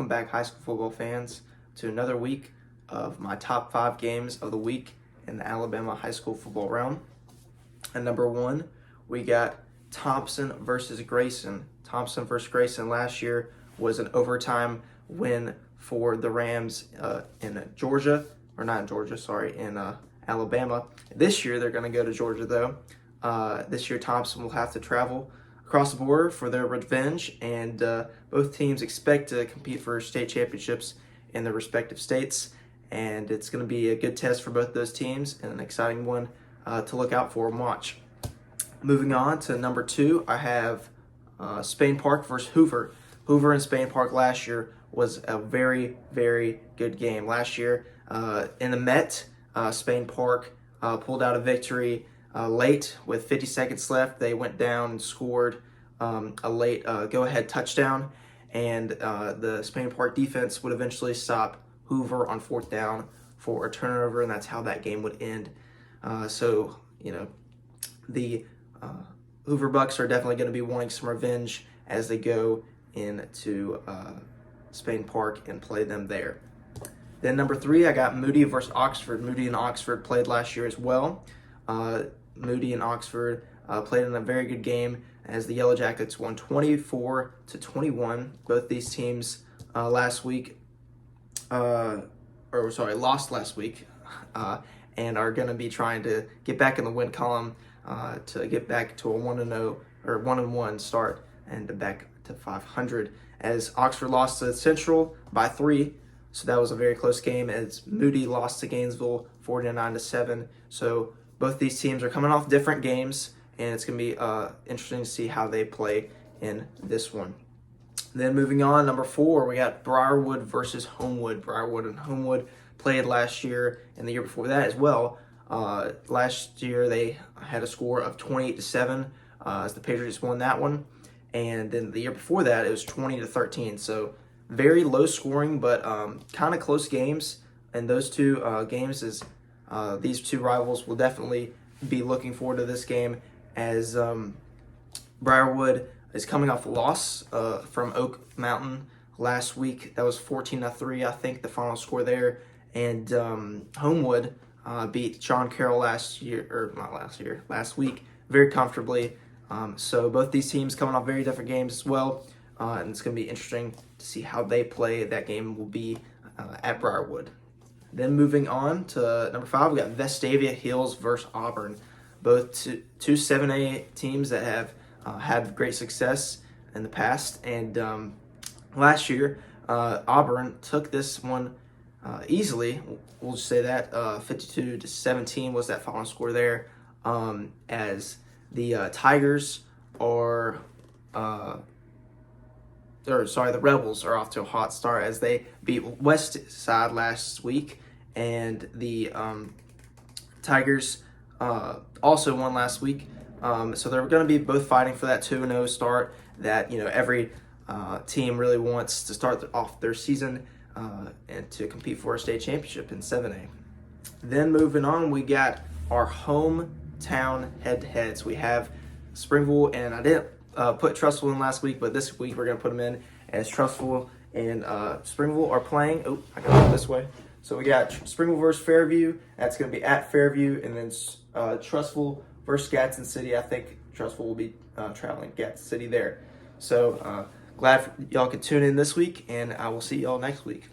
Welcome back, high school football fans, to another week of my top 5 games of the week in the Alabama high school football realm. And number 1, we got Thompson versus Grayson. Thompson versus Grayson last year was an overtime win for the Rams in Georgia, or not in Georgia, sorry, in Alabama. This year they're going to go to Georgia though. This year Thompson will have to travel across the border for their revenge, and both teams expect to compete for state championships in their respective states, and it's going to be a good test for both those teams and an exciting one to look out for and watch. Moving on to number 2, I have Spain Park versus Hoover. Hoover and Spain Park last year was a very, very good game. Last year in the Met, Spain Park pulled out a victory late with 50 seconds left. They went down and scored a late go-ahead touchdown, and the Spain Park defense would eventually stop Hoover on 4th down for a turnover, and that's how that game would end. So, the Hoover Bucks are definitely going to be wanting some revenge as they go into Spain Park and play them there. Then number 3, I got Moody versus Oxford. Moody and Oxford played last year as well. Moody and Oxford played in a very good game as the Yellow Jackets won 24-21. Both these teams lost last week, and are going to be trying to get back in the win column to get back to a 1-0 or 1-1 start and back to 500. As Oxford lost to Central by 3. So that was a very close game, as Moody lost to Gainesville 49-7. So both these teams are coming off different games, and it's going to be interesting to see how they play in this one. Then moving on, number 4, we got Briarwood versus Homewood. Briarwood and Homewood played last year and the year before that as well. Last year they had a score of 28-7 as the Patriots won that one. And then the year before that, it was 20-13. So very low scoring, but kind of close games. And those two games, these two rivals will definitely be looking forward to this game, as Briarwood is coming off a loss from Oak Mountain last week. That was 14-3, I think, the final score there. And Homewood beat John Carroll last week, very comfortably. So both these teams coming off very different games as well, and it's going to be interesting to see how they play. That game will be at Briarwood. Then moving on to number 5, we got Vestavia Hills versus Auburn. Both two 7A teams that have had great success in the past, and last year Auburn took this one easily. We'll just say that 52-17 was that final score there, as the Tigers the Rebels are off to a hot start as they beat West Side last week, and the Tigers also won last week. So they're going to be both fighting for that 2-0 start that every team really wants to start off their season and to compete for a state championship in 7A. Then moving on, we got our hometown head-to-heads. We have Springville, and I didn't put Trussville in last week, but this week we're going to put them in, as Trussville and Springville are playing. Oh, I got to go this way. So we got Springville versus Fairview. That's going to be at Fairview, and then Trussville versus Gadsden City. I think Trussville will be traveling Gadsden City there. So glad y'all could tune in this week, and I will see y'all next week.